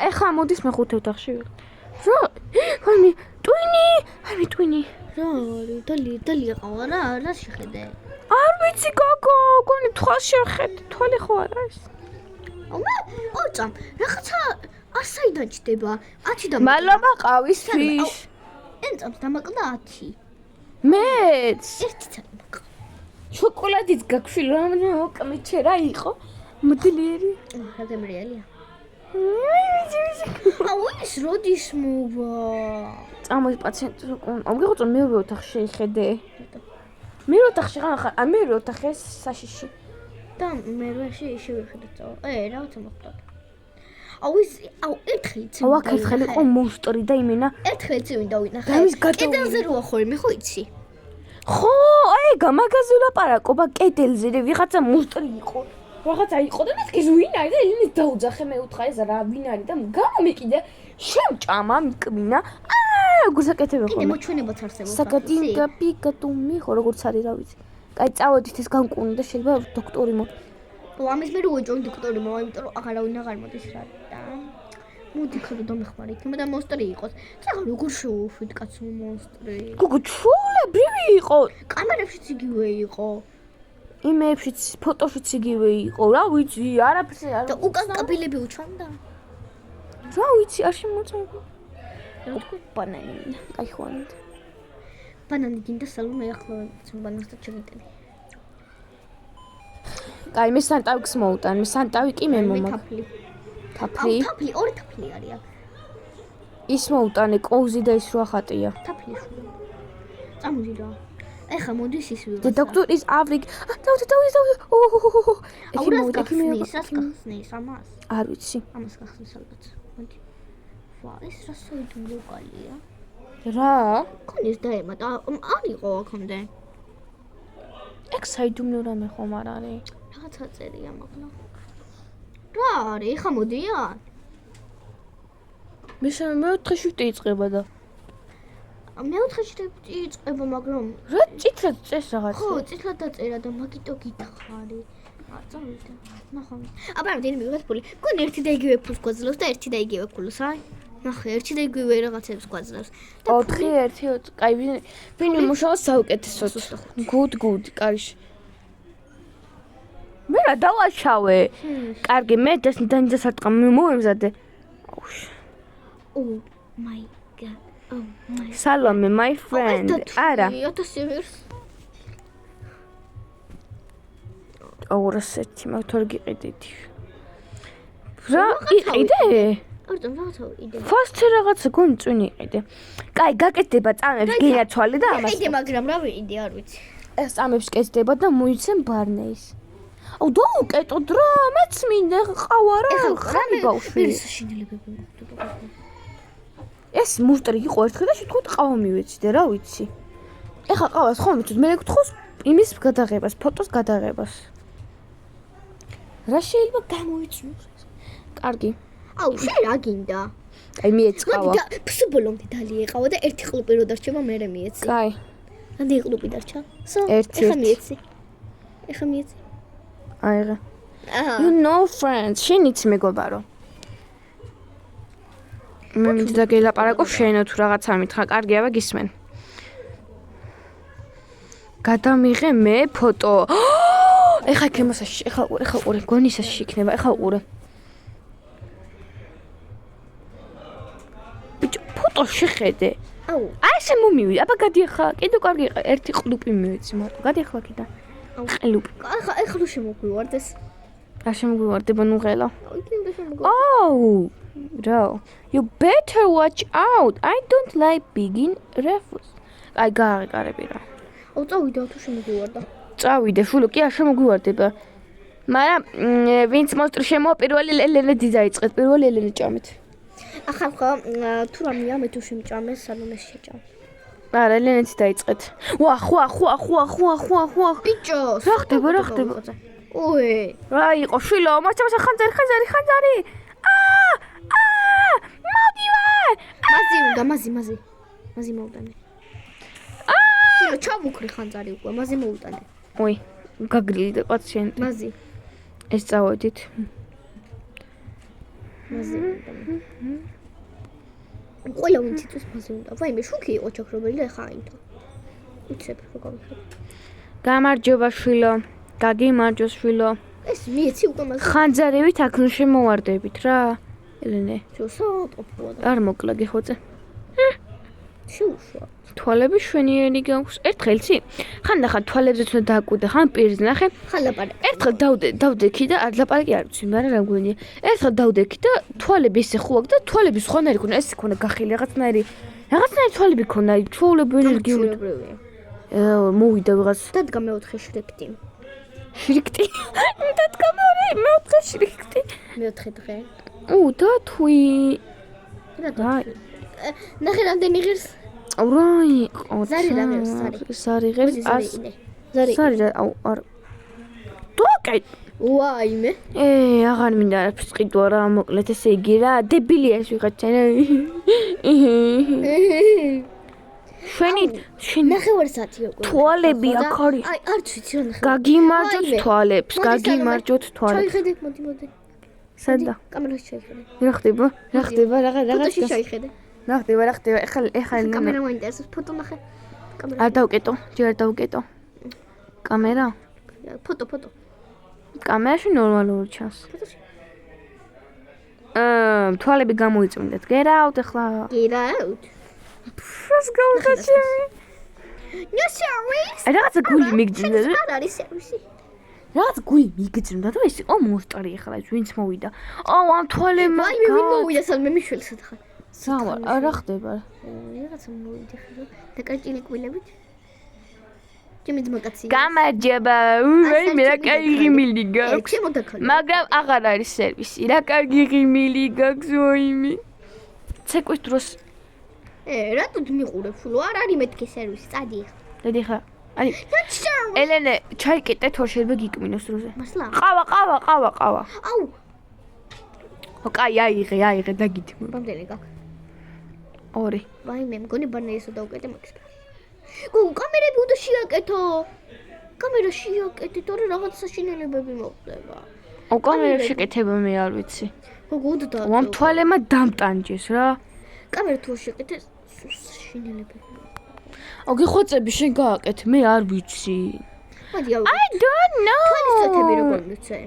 ეხლა მოდის მე 5 ოთახში ვიყ. რა? ვაიმე, ტვინი. რა არის? დალია ყავა რა შეხედე? არ ვიცი გოგო, გონი თვალ შეხედე, თვალი ხო არა ეს? ორწამ, რაღაცა ასაიდან ჩდება. 10 და მადლობა ყავისთვის. ენწამს დამაკლა 10. მეც. ერთი წამი. შოკოლადიც გაქვშილ რამე მოკმეჩე რა იყო? მოდლიერი. რა გემრიელია. აუ, ის როდის მოვა? წამოი პაციენტს ვიღოთ მეორე ოთახში შეხედე. მეორე ოთახში ხარ? მეორე ოთახი საშიში. და მე რაში შევხედე წავა. რაღაცა მოხდა. აუ ერთხელ იცი. აქ ერთხელ იყო მონსტრი და იმენა. ერთხელ იცი ვინ დავინახე. და ის გადავიდა. კედელზე როა ხოლმე ხო იცი? ხო, აი გამაგაზე ლაპარაკობა კედელზე და ვიღაცა მონსტრი იყო. რაღაცა იყო და მეთქეს ვინ არის და იმის დაუძახე მე უთხრა ეს რა ვინ არის და გამომიკიდე შემჭამა მიკმინა. გუსაკეთებია ხო? კიდე მოჩვენებაც არსებობს. საკატინგა პიკატუმი ხო როგორც არის რა ვიცი. კაი წავედით ეს განკურნი და შეიძლება დოქტორი მო. ამის მე რო ეჭვი დოქტორი მო, იმიტომ რომ აღარავინ აღარ მოდის რა და მოდი ხო დამეხმარი იქნება და მონსტრი იყოს. და როგორ შევუშვით კაცო მონსტრი? გოგო ჩულებრივი იყო. კამერებშიც იგივე იყო. იმეებშიც ფოტოშიც იგივე იყო. რა ვიცი, არაფერს არ. და უკან კაბილები უჩვენდა. რა ვიცი, არ შემოწმები. ბანანი. აი ხვანით. ბანანი გინდა სალომე ახლა ბანანს და ჩაგიტანე. კაი მე სანტავიქს მოუტან, მე სანტავი კი მე მომაკ. თაფლი. თაფლი? თაფლი, ორი თაფლი არის აქ. ის მოუტანე კოუზი და ის რა ხატია. თაფლი შუ. წამოდი რა. ეხა მოდის ის ვიღაცა. The doctor is Avrik. დავდი. ახსნის ამას. არ ვიცი. ამას გახსნის ალბათ. მოდი. ვა, ეს რა საიდუმლო კალია. რა? ქონის დაემატა. არ იყო აქამდე. ეგ საიდუმლო რამე ხომ არ არის? რაღაცა წერია მაგლა. რა არის? ეხა მოდია? მეოთხე შიფტი იწყება და მეოთხე შიფტი იწყება, მაგრამ რა წითლად წეს რაღაცა? ხო, წითლად დაწერა და მაგიტო გითხარი. წავიდა. ნახავ. აბა რამდენი მივიღეთ ფული? მგონი ერთი და იგივე ფულს გვაძლევს და ერთი და იგივე ფულს, აი. ნახე, ერთი და იგივე რაღაცებს გვაძლევს. 4 კაი ვინ იმუშაოს საუკეთესოდ. Good, კაიში. მე რა დავაშავე? კარგი, მე დასარტყა მომემზადე. Oh my god. Oh my. Salome, my friend. არა. 1000 ვერს. აურასეთი, მაგ თორ გიყიდით. რა იყიდე? ორდომ რაღაცა იდე. ფასტ რაღაცა გონი წვინი იყიდე. კაი, გაკეთდება წამებს გეაცვალე და ამას. იყიდე, მაგრამ რა ვიყიდე, არ ვიცი. ეს წამებს კეთდება და მოიცემ ბარნეის. აუ დაუკეტოდ რა, მეც მინდა ყავა რა, ხანი ბავშვი. ეს შინელებები მოხდება. ეს მუსტრი იყო ერთხელ და შეთქოთ ყავა მივეციდე, რა ვიცი. ეხა ყავას ხომ მიწვით, მე გთხოვს იმის გადაღებას, ფოტოს გადაღებას. რა შეიძლება გამოიწვიოს? კარგი. აუ, შენ რა გინდა? აი მიეცყავა. და ფსუბოლომდე დალი ეყავა და ერთი ყლუპი რო დარჩება, მერე მიეცი. კაი. რამდენი ყლუპი დარჩა? ერთი. ეხა მიეცი. აიღე. You know friends, შენ იცი მეგობარო. მე მინდა გელაპარაკო შენო თუ რაღაცა მითხრა, კარგი აბა გისმენ. გადამიღე მე ფოტო. ეხა ქემოსაში, ეხა ყურე, გონისაში იქნება, ეხა ყურე. ბიჭო, ფოტო შეხედე. აუ, აი ესე მომივი, აბა გადი ახლა, კიდე კარგი ერთი ყლუპი მივეცი, მარტო გადი ახლა კიდე. ყლუპი. ეხლა რო შემოგვივარდეს. რა შემოგვივარდება ნუ ღელა. აუ, კიდე შემოგვივარდეს. Oh, bro, you better watch out. I don't like begin refuse. აი გააღეკარები რა. აუ, წავიდა თუ შემოგვივარდა. წავიდე, შულო, კი არ შემოგვივარდება. მაგრამ ვინც მონსტრი შემოა პირველი ელენე დაიწყეთ, პირველი ელენე ჭამეთ. ახლა ხო თუ რამეა მე თუ შემჭამე სალომეს შეჭამ. არა, ელენეც დაიწყეთ. ხვა. ბიჭო, რა ხდება? ოე, რა იყო, შულო, მაჩამსა ხანძარი. მოდივარ. მაზი მოუტანე. შულო, ჩამუქრე ხანძარი უკვე, მაზი მოუტანე. ой, გაგრილი პაციენტი. მაზი. ეს წავედით. მაზი. ყველა ვინც იწვის მაზი უნდა. ვაიმე, შუქი იყო ჩაქრობილი და ეხა აინთო. უცებ როგორ ვიხარ. გამარჯობა შვილო. გაგიმარჯოს შვილო. ეს მიეცი უკვე მაზი. ხანძარებით აქ ნუ შემოვარდებით რა. ელენე. შევსაუბროა. არ მოკლა გიხოცე. შეუშვა. თვალები შვენიერი გაქვს. ერთხელ იცი? ხან ნახა თვალებზეც უნდა დააკვირდე, ხან პირზე ნახე. ხან ლაპარაკი. ერთხელ დავდექი და არ ლაპარაკი არ ვიცი, მაგრამ რა მგონია. ერთხელ დავდექი და თვალები ისე ხო აქვს და თვალები სხვანაირი ქონა, ეს ქონა გახილი რაღაცნაირი თვალები ქონა, ჩვეულებრივი ენერგიული. მოვიდა ვიღაც. დადგა მეოთხე შრიფტი. შრიქტი. და თქმა მეოთხე შრიქტი. მეოთხე დღე. დათვი. ნახე რამდენი ღირს? რაი ყო. ზარი რა ღირს, ზარი ღირს 100. ზარი აუ არ. დოკეთ. ვაიმე. აღარ მინდა არაფერს ყიდვა რა, მოკლედ ესე იგი რა, დებილია ეს ვიღაცა. შენი ნახევარსაათი უკვე. თვალები აქ არის. აი, არც ვიცი რა ნახევარი. გაგიმარჯოთ თვალებს, გაგიმარჯოთ თვალებს. ჩაიხედე, მოდი. სადა? კამერაში ჩაიხედე. რა ხდება? ფოტოში ჩაიხედე. რა ხდება? ეხლა კამერა მოინტერესებს, ფოტო ნახე. კამერა. არ დავკეტო, ჯერ არ დავკეტო. კამერა? ფოტო. კამერაში ნორმალური ჩანს. ფოტოში. თვალები გამოიწმინდეთ. Get out ახლა. Get out. ფას გავხაჩემი. No service. რაღაცა გული მიგძნდა. არ არის სერვისი. რაღაც გული მიგძნდა და ეს იყო მოსტარი ახლა ეს ვინც მოვიდა. ამ თვალებმა. ვაი მე ვინ მოვიდა სადმე მიშველსად ხარ. რა ხდება? რაღაცა მოვიდა ხარ. დაკარჭილი კვილებით. ჩემი ძმაკაცი. გამარჯობა. მე რა კაი ღიმილი გაქვს. მაგრამ აღარ არის სერვისი. რა კარგი ღიმილი გაქვს ვაიმე. ცეკვის დროს რატო მიყურებ სულ? არ არის მეთქე სერვისი, წადი ხა. დადი ხა. აი. ელენე, ჩაიკეტე თორ შეიძლება გიკმინოს დროზე. მასლა. ყავა. აუ. კაი, აიღე და გითმო. რამდენი გაქვს? 2. ვაიმე, მგონი ბანერისო დავუკეთე მაგის. გოგო, კამერები უნდა შეაკეთო. კამერა შეაკეთე, თორე რაღაც საშინელებები მოხდება. კამერებს შეკეთება მე არ ვიცი. გოგო, უნდა ამ თვალემა დამტანჯეს რა. კამერა თუ შეაკეთე, საშინელებები. გიხვეწები შენ გააკეთე, მე არ ვიცი. მოდი I don't know. თვალისწეთები როგორ მიცე?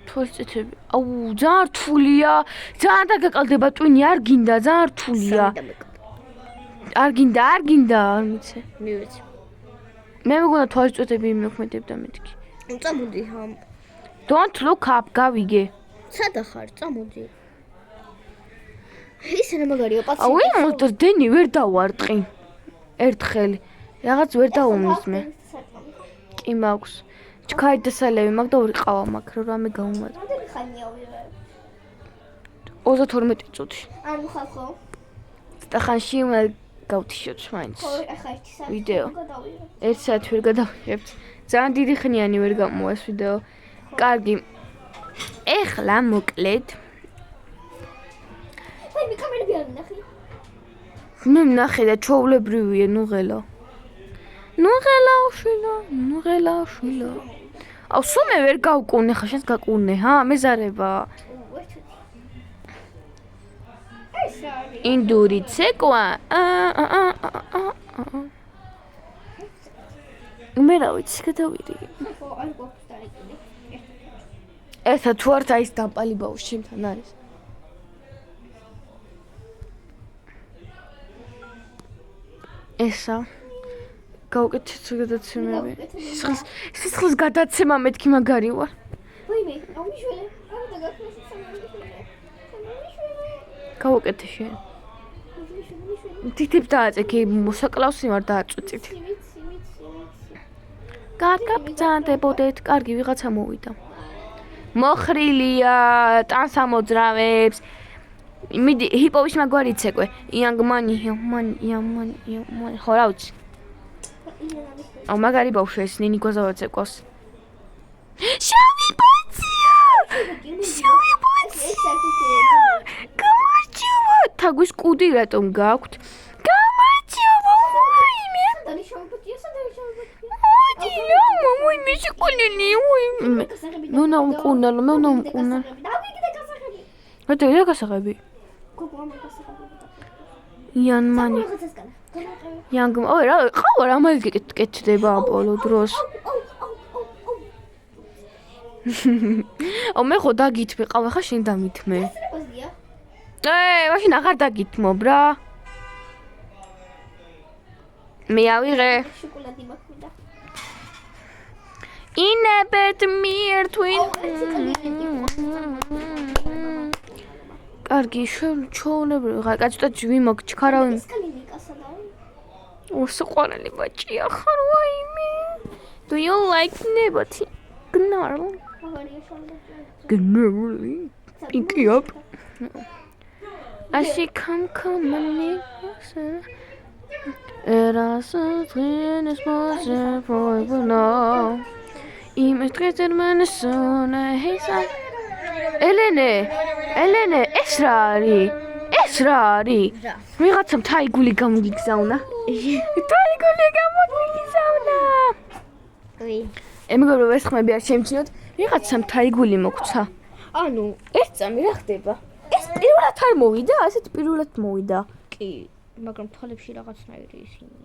თვალისწეთები. აუ, ძალიან რთულია. ძალიან დაგაყალდება ტვინი, არ გინდა, ძალიან რთულია. არ გინდა, არ მიცე. მივეცი. მე მეგონა თვალისწეთები მეხმეტებდა მეთქი. წამოდი ჰამ. Don't look up, გავიგე. სადა ხარ? წამოდი. ისე მაგარია პაციენტი. აუ, მოდრდენი ვერ დავარტყი. ერთხელ. რაღაც ვერ დაუმის მე. კი მაქვს. ჩქარი დასალევი მაქვს და 2 ყავა მაქვს, რომ რამე გავუმატე. რამდენი ხანია ვიღე? 32 წუთი. არ მიხალხო? სტახანში უნდა გავთიშოთ მაინც. ახლა 1 საათი ვიდეო. გადავიღე. 1 საათი ვერ გადავიღებთ. ძალიან დიდი ხნიანი ვერ გამოვა ეს ვიდეო. კარგი. ეხლა მოკლედ. აი, მე კამერები არ მინახე. მე ვნახე და ჩოვლებრივია, ნუღელა. ნუღელა. აუ, სულ მე ვერ გავკუნე, ხა შენს გაკუნე, ჰა? მეზარება. ინდური ცეკვა. მე რა ვიცი, გადავირი. არ გვაქვს დაიკიდე. ესა თუ არ არის დამპალი ბაუში ჩემთან არის. ესა გავუკეთეთ გადაცემები. სისხლის გადაცემა მეთქი მაგარი ვარ. ვაიმე, აუმიშველე. არ დაგაქნეს სამომიშველე. გავუკეთე შენ. თითებს დააწექი, მოსაკლავსი ვარ დააწუწით. გაგაბძანდებოდეთ, კარგი ვიღაცა მოვიდა. მოხრილია, ტანს ამოძრავებს. მიდი, ჰიპოვის მაგვარი ცეკვე. Young money. ხო რა ვიცი. აუ მაგარი ბავშვია ეს ნინი გვაზავა ცეკვას. შავიბაცია! გამარჯობა! თაგვის კუდი რატომ გაქვთ? გამარჯობა! ვაიმე! დანი შავიბაცია, სადარი შავიბაცია? მოდი, მე შეკოლენი, მე უნდა უკუნალო. დავიგდე გასაღები. რა გასაღები? გოგო, ამ გასაღები. Young money. ოი რა, ყავა რა მალგეკეთდება ამ ბოლო დროს. მე ხო დაგითმე, ყავა ხა შენ დამითმე. მაშინ აღარ დაგითმობ რა. მე ავიღე. შოკოლადი მაქვს. ინებეთ მირთვინ. კარგი, ჩვეულებრივ ხარ, კაცთა ჯვი მოგჩქარავი. სიყვარული ბაჭია ხარ, ვაიმე. Do you like ნებათი? gnarly. Gnarly. Pinky up. I see come and era so tienes más por no. Y me traes hermanos son esa. Elene, esrari. ვიღაცამ თაიგული გამოგიგზავნა. თაიგული გამოგიგზავნა. მეგობრებო, ეს ხმები არ შემჩნიოთ. ვიღაცამ თაიგული მოგცა. ანუ ეს წამი რა ხდება? ეს პირველად არ მოვიდა, ასეთ პირველად მოვიდა. კი, მაგრამ თვალებში რაღაცნაირი ისინი.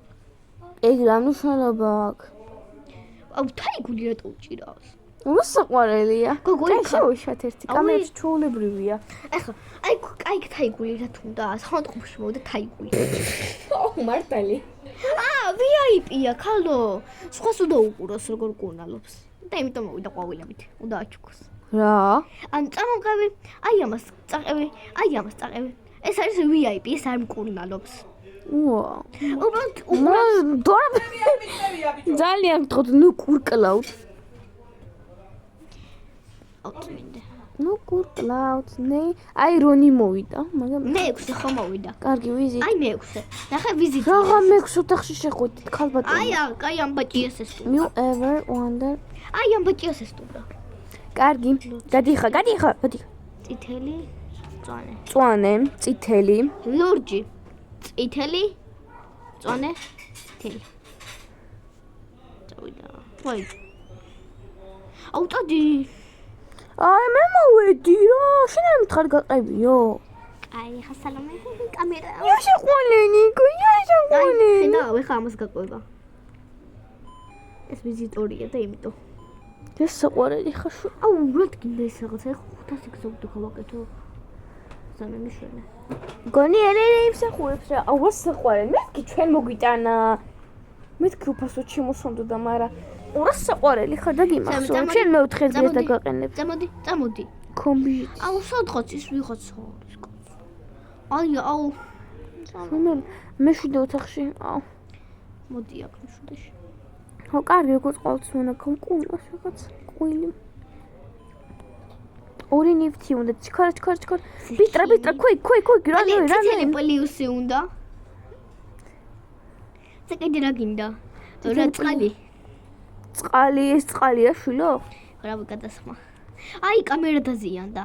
ეგ რა მნიშვნელობა აქვს? აუ, თაიგული რატო უჭირავს? მოსაყვარელია. გოგო, შევიშათ ერთი კამერაც ჩაულებრივია. ეხლა, აი თაიგული რა თუნდა, საავადმყოფოში მოვიდა თაიგული. მართალი. VIP-ია, ქალო. სხვას უნდა უყუროს როგორ კურნალობს. და იმიტომ მოვიდა ყვავილებით. უნდა აჩუქოს. რა? ან წამოყევი, აი ამას წაყევი. ეს არის VIP, ეს არ მკურნალობს. უბრალოდ ძალიან მტყოდ, ნუ კურკლავთ. ნუ კურკლავთ, აი რონი მოვიდა, მაგრამ მე-6 ხო მოვიდა. კარგი ვიზიტი. აი მე-6. ნახე ვიზიტი. რაღა მე-6 ოთახში შეხვედით, ქალბატონო. აი ამ ბაჭიას ესტუმრა. You ever wonder? აი ამ ბაჭიას ესტუმრა. კარგი, გადიხა. წითელი, წვანე, წითელი. ლურჯი. წითელი, წვანე, წითელი. წავიდა. ვაი. აუ ტადი. აი მე მოვედი რა, შენ არ მითხარ გაყებიო. აი ხა სალამი კამერა. შეყვანენი, ხედა, ეხა ამას გაყვება. ეს ვიზიტორია და იმიტომ. ეს საყვარელი ხაშო. აუ უბრალოდ გინდა ეს რაღაცა, ეხა 500 გზავდო გავაკეთო. სამემიშვენე. გონი ელენე იმსახურებს რა, აუ საყვარელი, მეთქი ჩვენ მოგვიტანა. მეთქი უფასო შემოსვამდოდა, მაგრამ ორას საყვარელი ხარ და გიმახსოვრ. შენ მე-4 დღეს დაგაყენებ. წამოდი. კომბიჟი. აუ სადღაც ის ვიღაცა არის. აუ. მე-7 ოთახში. აუ. მოდი აქ მე-7-ში. ხო, კარგი, როგორც ყოველთვის მოვნა კონკურს რაღაც ყვილი. ორი ნივთი უნდა, ჩქარა. ბიტრა, ქვი, რა. ციცელი პლიუსი უნდა. წაკედი რა გინდა? რა წყალი? წყალი, ეს წყალია შვილო? რა გადასხმა. აი კამერა დაზიანდა.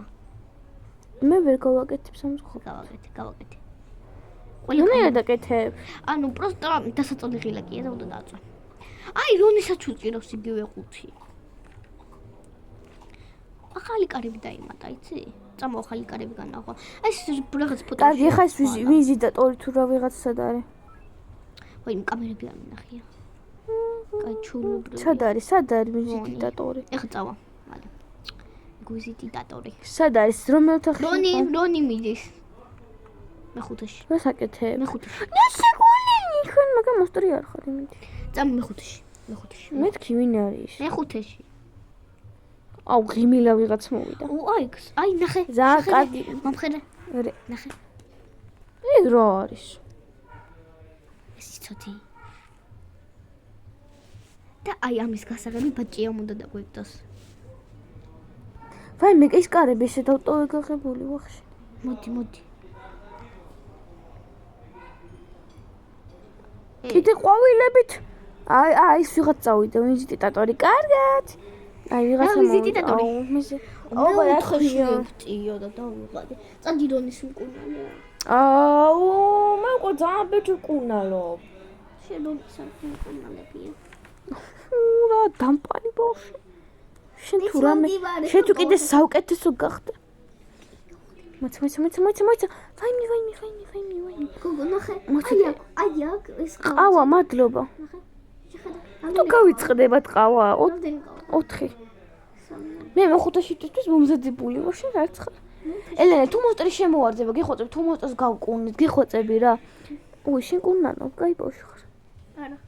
მე ვერ გავაკეთებ სამწუხაროდ. გავაკეთე. ყველა დაკეთებ. ანუ პროსტა დასაწონი ღილაკია და უნდა დააწვა. აი რონისაც უჭირავს იგივე 5. ახალი კარები დაიმატა, იცი? წამო ახალი კარები განაღვა. ეს რაღაც ფოტო. კარგი, ხა ეს ვიზიტატორი თუ რა ვიღაც სად არის? ვაი, კამერები არ მინახია. კაი ჩულებრივი. სად არის ვიზიტატორი? ეხა წავა, მალე. ვიზიტატორი. სად არის? რომელ ოთახში? რონი მიდის. მე-5-ში. რა საკეთებ? მე-5-ში. ნასაკოლინი, ხან მაგა მოსტრი არ ხარ იმით. წამო მე-5-ში. მეთქი ვინ არის? მე-5-ში. აუ ღიმილა ვიღაც მოვიდა. აი ნახე. ზა კარგი. მომხედე. რე. ნახე. ეგ რა არის? ეს ცოტი. და აი ამის გასაღები ბაჭიამ უნდა დაგვიგდოს. ვაი მე ის კარები ესე დავტოვე გაღებული ვახში. მოდი. კიდე ყვავილებით. აი ის ვიღაც წავიდა ვიზიტატორი. კარგად. აი ვიღაცა ვიზიტატორი. აუ რა ხოშია. წიო და დავიღალე. წანდირონის მკურნალო. აუ მე უკვე ძალიან ბეჭი კურნალობ. შედონის მკურნალებია. რა დამპალი ბავშვი. შენ თუ რამე შენ თუ კიდე საუკეთესო გახდა. მოიცა. ვაიმი. გოგო ნახე. აი აქ ეს ყავა, მადლობა. ნახე. თუ გავიწყდება ყავა 4. მე მე-5-ში თვითონ მომზადებული ვარ, შენ რა ცხარ. ელენე, თუ მოსტრი შემოვარძება, გიხოცებ, თუ მოსტრს გავკუნით, გიხოცები რა. უი, შენ კუნანობ, კაი ბავშვი ხარ. არა.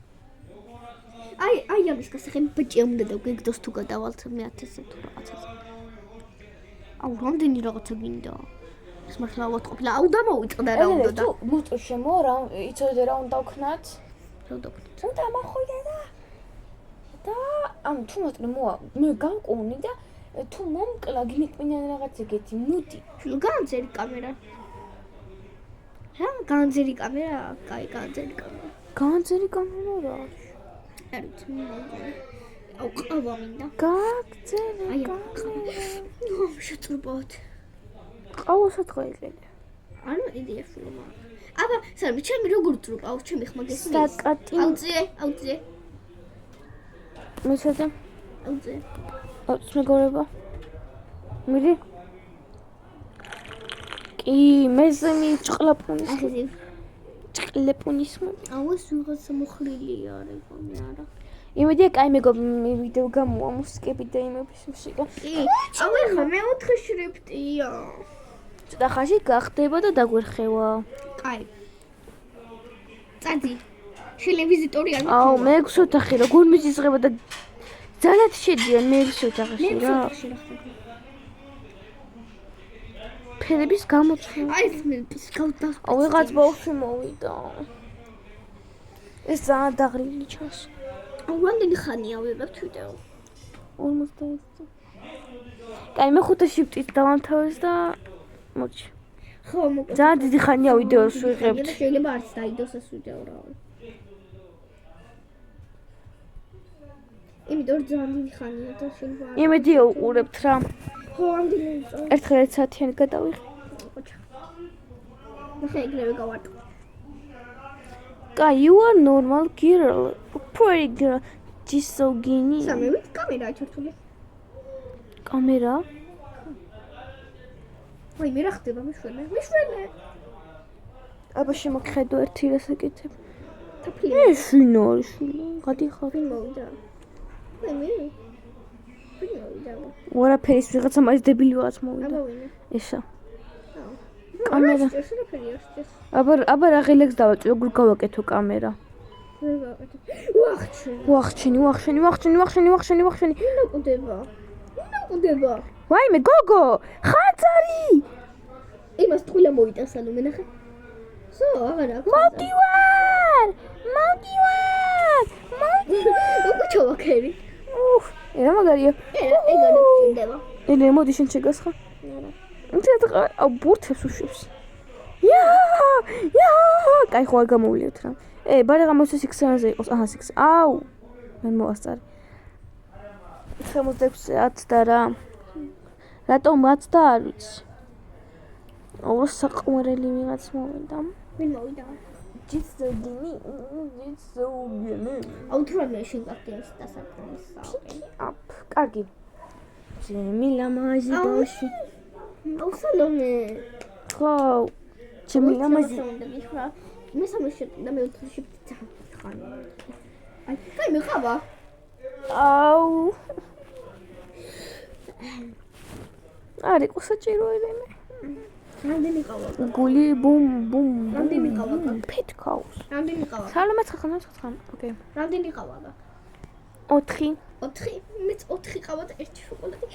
აი ამის გასახები ბეჭი უნდა დავგეგდოს თუ გადავალთ მე 1000-ზე თუ რაღაცაზე. აუ რამდენი რაღაცა გინდა. ეს მართლა ავატყობილა. აუ დამოვიწყდა რა უნდა და. თუ მოსტრი შემოვა რა, იცოდე რა უნდა ვქნათ? რა დავქნათ? უნდა მოხვიდე და და ანუ თუ მოწყნე მოა მე გავკუნი და თუ მომკლა გინიკვინიან რაღაც ეგეთი მოდი განძერი კამერა რა განძერი კამერა კაი განძერი კამერა განძერი კამერა რა არ ვიცი აუ ყავა მინდა გაგძერე აი შეწურბოთ ყავასაც გაიყიდე ანუ იდეა შულმა აბა სამი ჩემი როგორ წრუპავს ჩემი ხმა გესმის საკატი აუძე მისადა აუძე მეგობრებო მიდი კი მეზენი ჭყლაპუნის ახლა ჭყლაპუნის აუ ეს ვიღაცა მოხრილია რეგონი არა იმედია კაი მეგობრებო ვიდეო გამოვა მუსიკები და იმების მუსიკა კი აუ ეხლა მეოთხე შრიფტია ცოტა ხანში გახდება და დაგვერხევა კაი წადი ტელევიზორი არ აუ მე გსოთახი როგორ მიწისღება და ძალად შედიან მე გსოთახში რა ფერების გამოცვლა აი ეს მე გავდას აუ ვიღაც ბავშვი მოვიდა ეს ძალიან დაღლილი ჩანს აუ რამდენი ხანია ვიღებ ვიდეო 50 კაი მე 5 შიფტით დავამთავრეს და მოდი ხო მოკლედ ძალიან დიდი ხანია ვიდეოს ვიღებთ შეიძლება არც დაიდოს ეს ვიდეო რა იმიტომ რომ ძალიან დიდი ხანია და შეიძლება იმედია უყურებთ რა ხო ამდენი წავა ერთხელ 1 საათიანი გადავიღე ნახე ეგრევე გავარტყე კაი you are normal girl pretty girl ჯისოგინი სამივით კამერაა ჩართული კამერა ვაი მე რა ხდება მიშვენე აბა შემოხედო ერთი რასაკეთებ თაფლი ეს ვინ არის გადიხარ მოვიდა მე ვინმოვიდა ვარაფერის ვიღაცა მაინც დებილი ვიღაც მოვიდა აბა ვინმე ესა კამერა აბა რა ღილებს დავაწვი როგორ გავაკეთო კამერა ვახჩენი უნდა ვაიმე გოგო ხანძარი იმას თქვილა მოვიდა სალომე ნახე სო აღარა მოდივარ როგორ ჩავაქერი ერა მაგარია ეგარი გჭირდება ელე მოდი შენ შეგასხა არა აუ ბურთებს უშვებს ია კაი ხო არ გამოვლიოთ რა ბარაღა მოსეს 6-ზე იყოს აჰა 6 აუ მე მოვასწარი 66 და რა რატომ 10 და არ ვიცი აუ საყვარელი ვიღაც მოვიდა ვინ მოვიდა ჯისოგინი აუ თუ რამე შენ გახდიას დასაკრემს აპ კარგი ჩემი ლამაზი ბავშვი აუ სალომე ხო ჩემი ლამაზი მე სამშობლო და მე უთხში ხან აი კაი მე ხავა აუ არი ყოსაჭირო ელემე რამდენი ყავა გული ბუმ რამდენი ყავა პეთკაუს რამდენი ყავა სალომე ცხახან ოკეი რამდენი ყავა 4 მეც 4 ყავა და ერთი შოკოლადი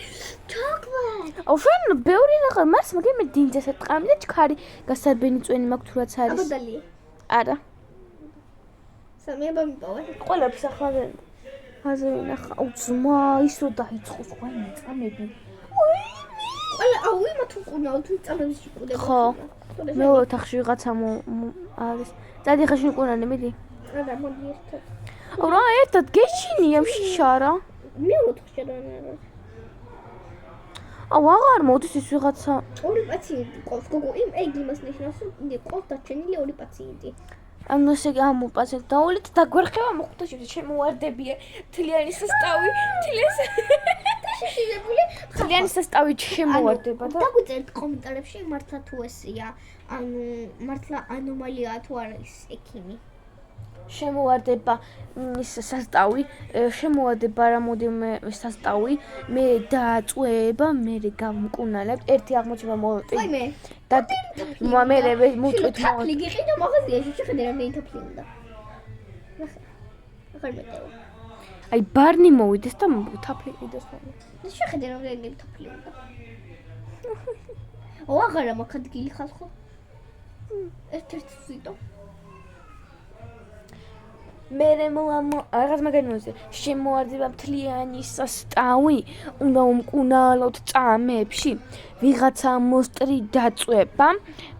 ჩოკლეტ აუ შენ ბევრი რაღა მას მაგე მე დინძეს ეთყამი და ჩქარი გასარბენი წვენი მაქვს თუ რაც არის აბა დალი არა სამი აბა მიპოვა ყველაფერს ახლა აზე ნახა აუ ძმა ისო დაიწყოს ყვა მეწამები ყველა აუ იმათ უყუნავ თუ წამების შეკუდება ხო მე ოთახში ვიღაცა არის წადი ხაშინ ყურანი მიდი არა მოდი ერთად აუ რა ერთად გეშინია შიშა რა მე ოთახში რა არა აუ აღარ მოდის ის ვიღაცა ორი პაციენტი ყავს გოგო იმ ეგ იმას ნიშნავს რომ ყავს დაჩენილი ორი პაციენტი ანუ ესე გამო პაციენტ დაულით დაგვერხება მოხუცი შემოვარდებია თლიანი სასტავი თლიანი სასტავი შემოვარდება და დაგვიწერთ კომენტარებში მართლა თუ ესია ანუ მართლა ანომალიაა თუ არა ის ექიმი შემოვარდება ის სასტავი შემოვარდება რამოდენიმე სასტავი მე დააწუება მე გავმკუნალებ ერთი აღმოჩნდება მოვიტყვი აი მე და მე მოვიტყვით თაფლი გიყიდო მაღაზიაში შეხედე რამდენი თაფლი უნდა ახლა მეტეო აი ბარნი მოვიდეს და თაფლი ყიდეს ხოლმე შეხედე რამდენი თაფლი უნდა ო აღარა მაქვს ადგილი ხალხო ერთ-ერთ ზიტო მე რაღაც მაგარი მოზე შემოარდება მთლიანი სასტავი უნდა უმკუნალოთ წამებში ვიღაცა მოსტრი დაწვება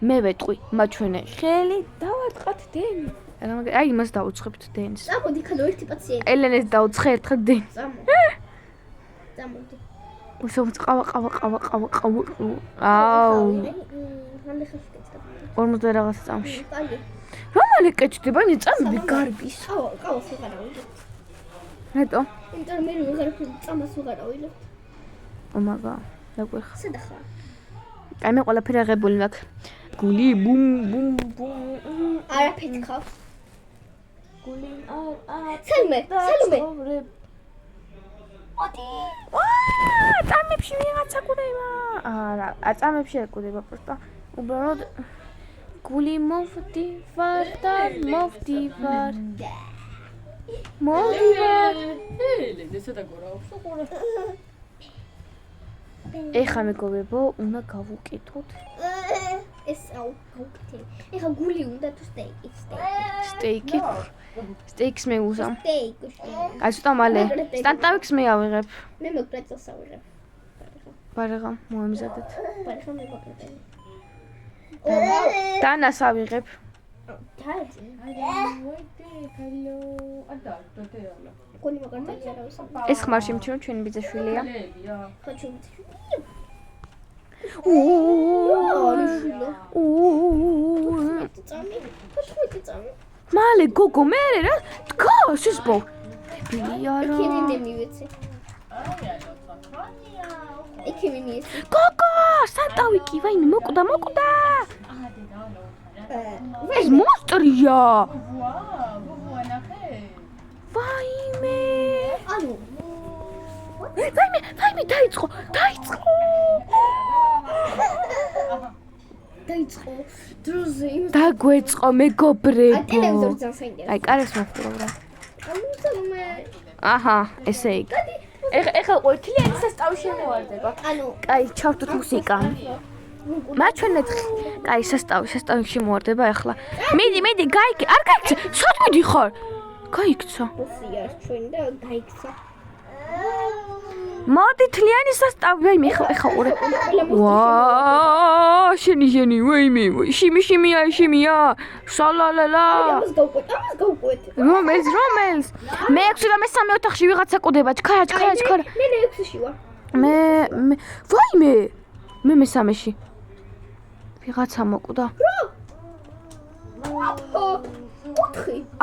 მე ვეტყვი მაჩვენე ხელი დავარტყათ დენი აი იმას დაუცხებთ დენს წამოდი ხანო ერთი პაციენტი ელენეს დაუცხე ერთხელ დენს წამოდი უსაუბრ ყავა აუ 40 რაღაც წამში კარგი რომალი კეთდება ნი წამები გარბის ყავს ვეღარავი რატო იმიტომ მე ვეღარ წამას ვეღარავი ომაგა დაგვეხ სადა ხარ აი მე ყველაფერი აღებული მაქვს გული ბუმ ბუმ ბუმ არაფერი ხავს გული სალმე მოდი წამებში ვიღაცა კუდება არა წამებში ეკუდება პროსტა უბრალოდ გული მოვდივარ და მოვდივარ ეხა მეგობრებო უნდა გავუკეთოთ ეს გავუკეთე ეხა გული უნდა თუ სტეიკი სტეიქს მე უზამ სტეიკი აი ცოტა მალე სტანტავიქს მე ავიღებ მე მოკრეწელს ავიღებ ბარღა მოამზადეთ ბარღა მე მოკრეწელი დანას ავიღებ დაიძე ეს ხმარ შემჩნევ ჩვენი ბიძაშვილია მალე გოგო მე რა თქო სისბო ბიარა გოგო სანტავი კი ვაიმე მოკვდა ეს მონსტრია ვაიმე ვაიმე დაიწყო დროზე დაგვეწყო მეგობრებო აი კარეს მოვხურა აჰა ესე იგი ეხლა ყოველთლიანი სასტავი შემოვარდება კაი ჩავთოთ მუსიკა მაჩვენეთ კაი სასტავი შემოვარდება ეხლა მიდი გაიქე არ გაიქცე სად ხარ გაიქცა მოდი თლიანი სასტავი ვაიმე ეხლა ორე ვა შენი ვაიმე შიმია სალალალა რომელს მე 6 და მე 3 ოთახში ვიღაცა ყוდება ჩქარა მე 6-ში ვარ მე ვაიმე მე მე-3-ში ვიღაცა მოკვდა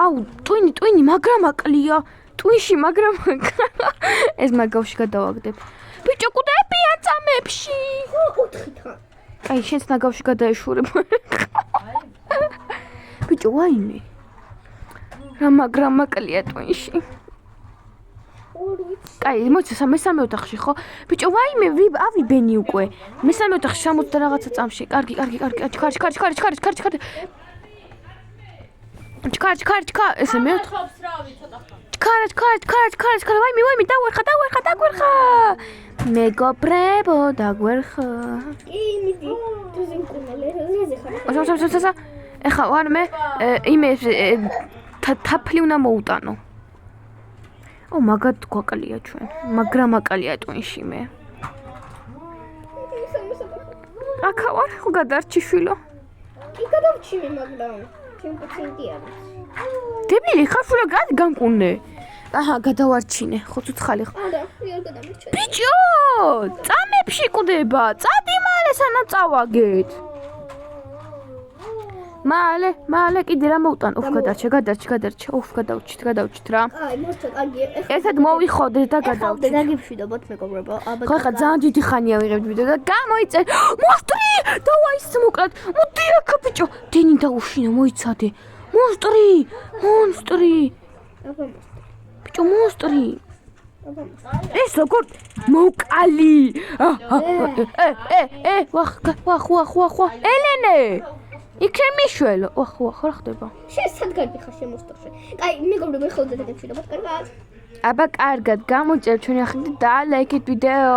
აუ ტვინი მაგრამ აკლია ტვინში მაგრამ ეს მაგავში გადავაგდებ ბიჭო ყუდებიან წამებში 4-თან აი შენს ნაგავში გადაეშურებ ბიჭო ვაიმე რა მაგრამ აკლია ტვინში კაი მოიცა მე-3 ოთახში ხო ბიჭო ვაიმე ავიბენი უკვე მე-3 ოთახში 60 და რაღაცა წამში კარგი ჩქარ ესე მე ჩქარ ვაიმე დაგვერხა მეგობრებო დაგვერხა მიდი თუზინ კუნალე რაზე ხარ ეხა ვარ მე იმე თაფლი უნდა მოუტანო მაგად გვაკლია ჩვენ მაგრამ აკალია ტვინში მე აკა ვარ ხო გადარჩი შვილო კი გადავჩი მე მაგრამ ჩემ პაციენტი არის დებილი ხარ შვილო განკუნე აჰა გადავარჩინე ხო ცოცხალი ხო არა ვერ გადამრჩენე ბიჭო წამებში ყდება წადი მალე სანამ წავაგეთ მალე კიდე რა მოუტან გადარჩე გადავჩით რა აი მოსწო კარგი ერთად მოვიხოდეთ და გადავჩით დაგიფშვიდობთ მეგობრებო ხო ხა ძალიან დიდი ხანია ვიღებთ ვიდეო და გამოიწე მონსტრი დავაის მოკლად მოდი აქ ბიჭო დენი დაუშინო მოიცადე მონსტრი ბიჭო მონსტრი ეს როგორ მოკალი ვახ ელენე იქნე მიშველო ხო რა ხდება შენ სად გარბიხარ შემოსწორში კაი მეგობრებო ხო დაგიფშვიდობთ კარგად აბა კარგად გამოიწევ ჩვენი ახალი და ლაიქით ვიდეო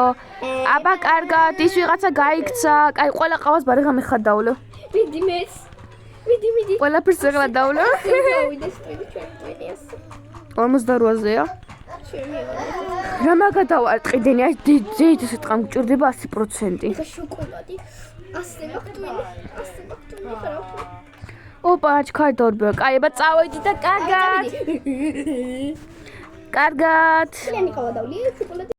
აბა კარგად ის ვიღაცა გაიქცა კაი ყველა ყავს ბარიღა მიხადავლო ვიდი მეც მიდი. ყველაფერს ახლა დავლე. გავიდე სტრიმი ჩვენი ასე. 58-ზეა. ჩემი რა მაგადავარტყიდენი, აი ძეით ესე ტყამ გჭირდება 100%. ხა შოკოლადი. ასე მაგტვინი ხარ. ოპა, ჩქარ დორბე. კაი, წავედი და კარგად. კარგად.იანი ყავა დავლი შოკოლადი.